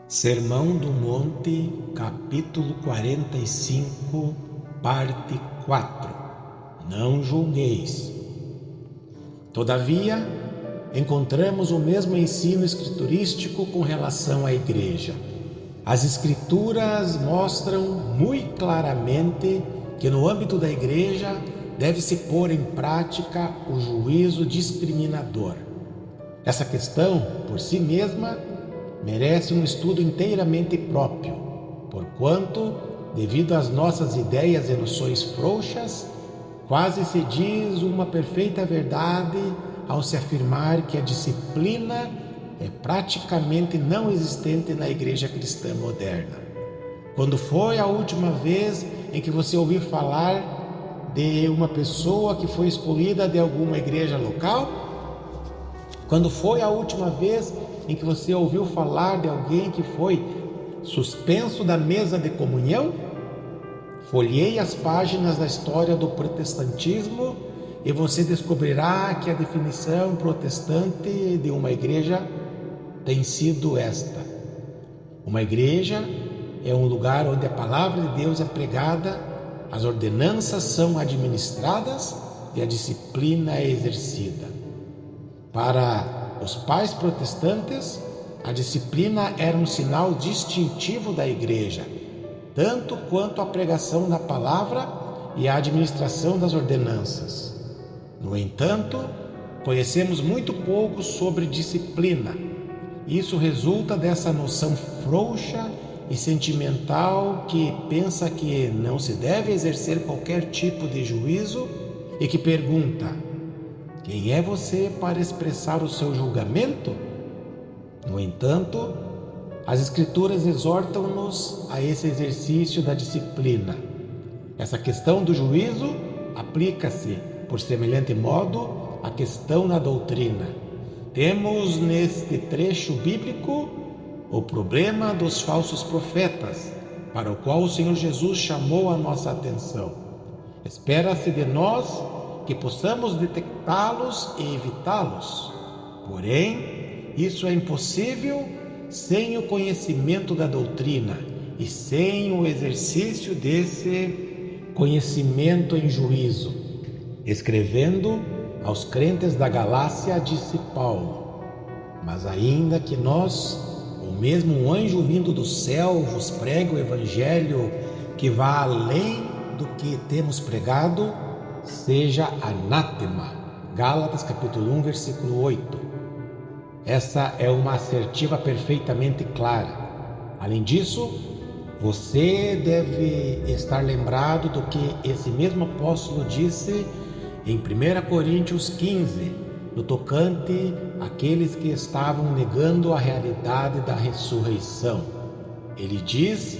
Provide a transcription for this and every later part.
Sermão do Monte, capítulo 45, parte 4. Não julgueis. Todavia, encontramos o mesmo ensino escriturístico com relação à igreja. As escrituras mostram muito claramente que no âmbito da igreja deve-se pôr em prática o juízo discriminador. Essa questão, por si mesma, merece um estudo inteiramente próprio, porquanto, devido às nossas ideias e noções frouxas, quase se diz uma perfeita verdade ao se afirmar que a disciplina é praticamente não existente na igreja cristã moderna. Quando foi a última vez em que você ouviu falar de uma pessoa que foi excluída de alguma igreja local? Quando foi a última vez em que você ouviu falar de alguém que foi suspenso da mesa de comunhão? Folheie as páginas da história do protestantismo e você descobrirá que a definição protestante de uma igreja tem sido esta: uma igreja é um lugar onde a palavra de Deus é pregada, as ordenanças são administradas e a disciplina é exercida. Para os pais protestantes, a disciplina era um sinal distintivo da igreja, tanto quanto a pregação da palavra e a administração das ordenanças. No entanto, conhecemos muito pouco sobre disciplina. Isso resulta dessa noção frouxa e sentimental que pensa que não se deve exercer qualquer tipo de juízo e que pergunta: quem é você para expressar o seu julgamento? No entanto, as Escrituras exortam-nos a esse exercício da disciplina. Essa questão do juízo aplica-se, por semelhante modo, à questão da doutrina. Temos neste trecho bíblico o problema dos falsos profetas, para o qual o Senhor Jesus chamou a nossa atenção. Espera-se de nós que possamos detectá-los e evitá-los. Porém, isso é impossível sem o conhecimento da doutrina e sem o exercício desse conhecimento em juízo. Escrevendo aos crentes da Galácia, disse Paulo: mas ainda que nós, ou mesmo um anjo vindo do céu, vos pregue o evangelho que vá além do que temos pregado, seja anátema. Gálatas capítulo 1, versículo 8. Essa é uma assertiva perfeitamente clara. Além disso, você deve estar lembrado do que esse mesmo apóstolo disse em 1 Coríntios 15, no tocante àqueles que estavam negando a realidade da ressurreição. Ele diz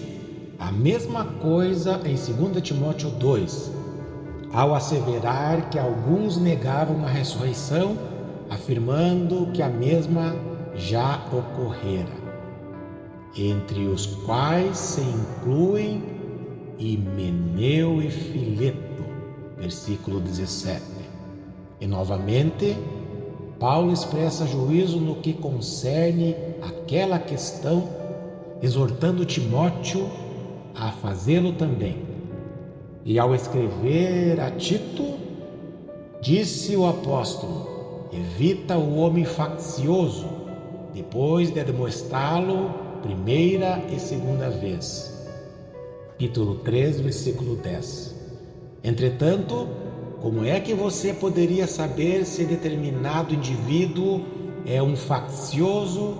a mesma coisa em 2 Timóteo 2, ao asseverar que alguns negavam a ressurreição, afirmando que a mesma já ocorrera, entre os quais se incluem Himeneu e Fileto, versículo 17. E novamente, Paulo expressa juízo no que concerne aquela questão, exortando Timóteo a fazê-lo também. E ao escrever a Tito, disse o apóstolo: evita o homem faccioso, depois de admoestá-lo primeira e segunda vez. Capítulo 3, versículo 10. Entretanto, como é que você poderia saber se determinado indivíduo é um faccioso,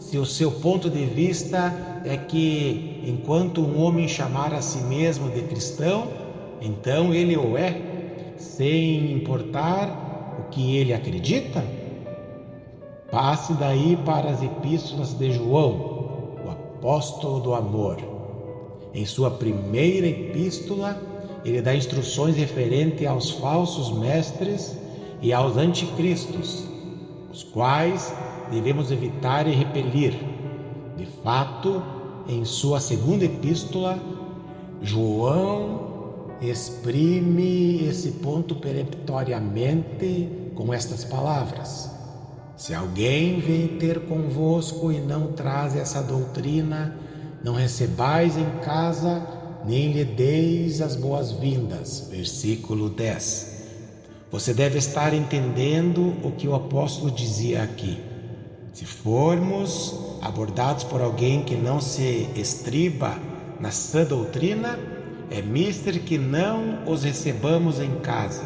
se o seu ponto de vista é que, enquanto um homem chamar a si mesmo de cristão, então ele o é, sem importar o que ele acredita? Passe daí para as epístolas de João, o apóstolo do amor. Em sua primeira epístola, ele dá instruções referentes aos falsos mestres e aos anticristos, os quais devemos evitar e repelir. De fato, em sua segunda epístola, João exprime esse ponto peremptoriamente com estas palavras: Se alguém vem ter convosco e não traz essa doutrina, não recebais em casa, nem lhe deis as boas-vindas. Versículo 10. Você deve estar entendendo o que o apóstolo dizia aqui. Se formos abordados por alguém que não se estriba na sã doutrina, é mister que não os recebamos em casa.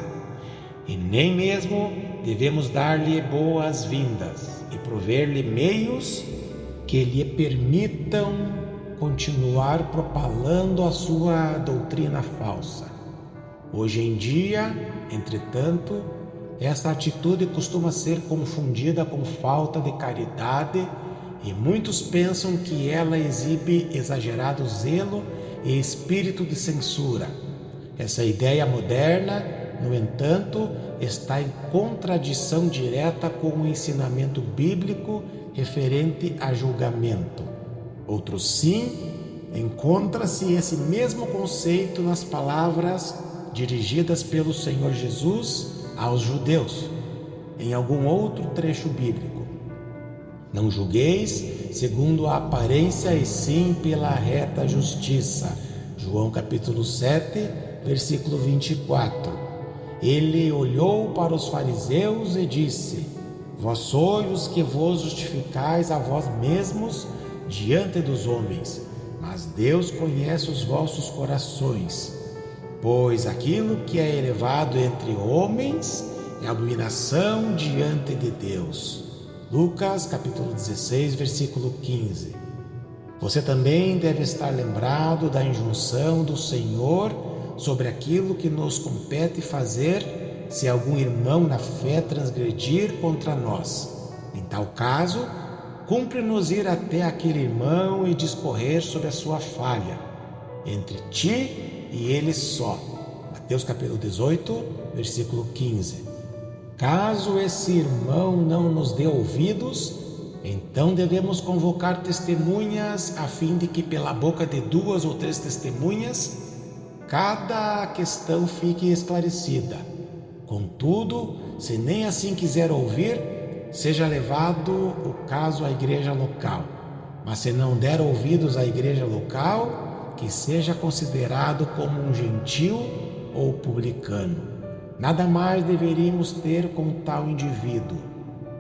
E nem mesmo devemos dar-lhe boas-vindas e prover-lhe meios que lhe permitam continuar propalando a sua doutrina falsa. Hoje em dia, entretanto, essa atitude costuma ser confundida com falta de caridade e muitos pensam que ela exibe exagerado zelo e espírito de censura. Essa ideia moderna, no entanto, está em contradição direta com o ensinamento bíblico referente a julgamento. Outros sim, encontra-se esse mesmo conceito nas palavras dirigidas pelo Senhor Jesus aos judeus, em algum outro trecho bíblico. Não julgueis segundo a aparência, e sim pela reta justiça. João capítulo 7, versículo 24. Ele olhou para os fariseus e disse: Vós sois os que vos justificais a vós mesmos diante dos homens, mas Deus conhece os vossos corações. Pois aquilo que é elevado entre homens é abominação diante de Deus. Lucas capítulo 16, versículo 15. Você também deve estar lembrado da injunção do Senhor sobre aquilo que nos compete fazer se algum irmão na fé transgredir contra nós. Em tal caso, cumpre-nos ir até aquele irmão e discorrer sobre a sua falha, entre ti e ele só. Mateus capítulo 18, versículo 15. Caso esse irmão não nos dê ouvidos, então devemos convocar testemunhas, a fim de que pela boca de 2 ou 3 testemunhas cada questão fique esclarecida. Contudo, se nem assim quiser ouvir, seja levado o caso à igreja local. Mas se não der ouvidos à igreja local, que seja considerado como um gentil ou publicano. Nada mais deveríamos ter com tal indivíduo.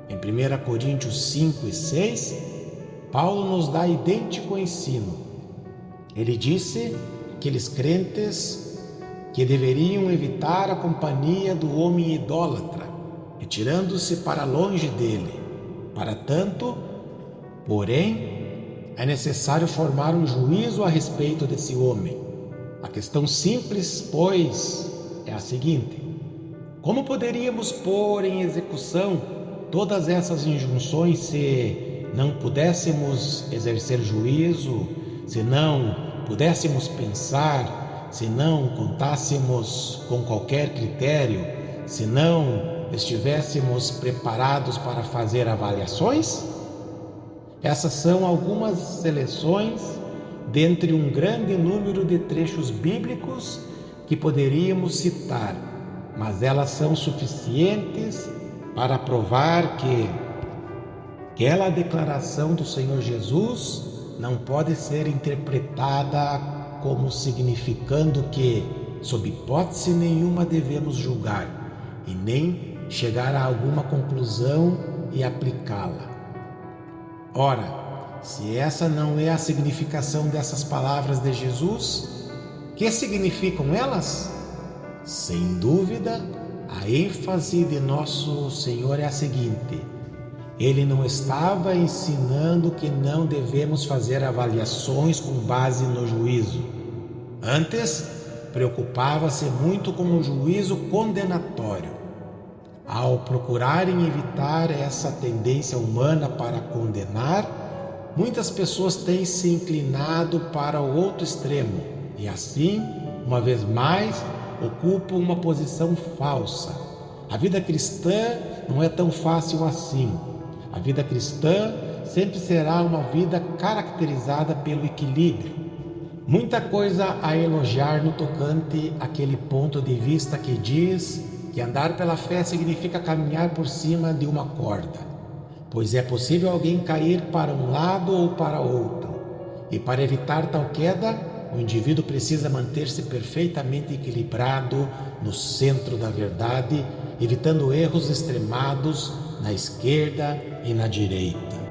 Em 1 Coríntios 5 e 6, Paulo nos dá idêntico ensino. Ele disse que aqueles crentes que deveriam evitar a companhia do homem idólatra, retirando-se para longe dele. Para tanto, porém, é necessário formar um juízo a respeito desse homem. A questão simples, pois, é a seguinte: como poderíamos pôr em execução todas essas injunções se não pudéssemos exercer juízo, se não pudéssemos pensar, se não contássemos com qualquer critério, se não estivéssemos preparados para fazer avaliações? Essas são algumas seleções dentre um grande número de trechos bíblicos que poderíamos citar, mas elas são suficientes para provar que aquela declaração do Senhor Jesus não pode ser interpretada como significando que, sob hipótese nenhuma, devemos julgar e nem chegar a alguma conclusão e aplicá-la. Ora, se essa não é a significação dessas palavras de Jesus, que significam elas? Sem dúvida, a ênfase de nosso Senhor é a seguinte: Ele não estava ensinando que não devemos fazer avaliações com base no juízo. Antes, preocupava-se muito com o juízo condenatório. Ao procurarem evitar essa tendência humana para condenar, muitas pessoas têm se inclinado para o outro extremo e assim, uma vez mais, ocupam uma posição falsa. A vida cristã não é tão fácil assim. A vida cristã sempre será uma vida caracterizada pelo equilíbrio. Muita coisa a elogiar no tocante àquele ponto de vista que diz que andar pela fé significa caminhar por cima de uma corda. pois é possível alguém cair para um lado ou para outro, e para evitar tal queda, o indivíduo precisa manter-se perfeitamente equilibrado no centro da verdade, evitando erros extremados na esquerda e na direita.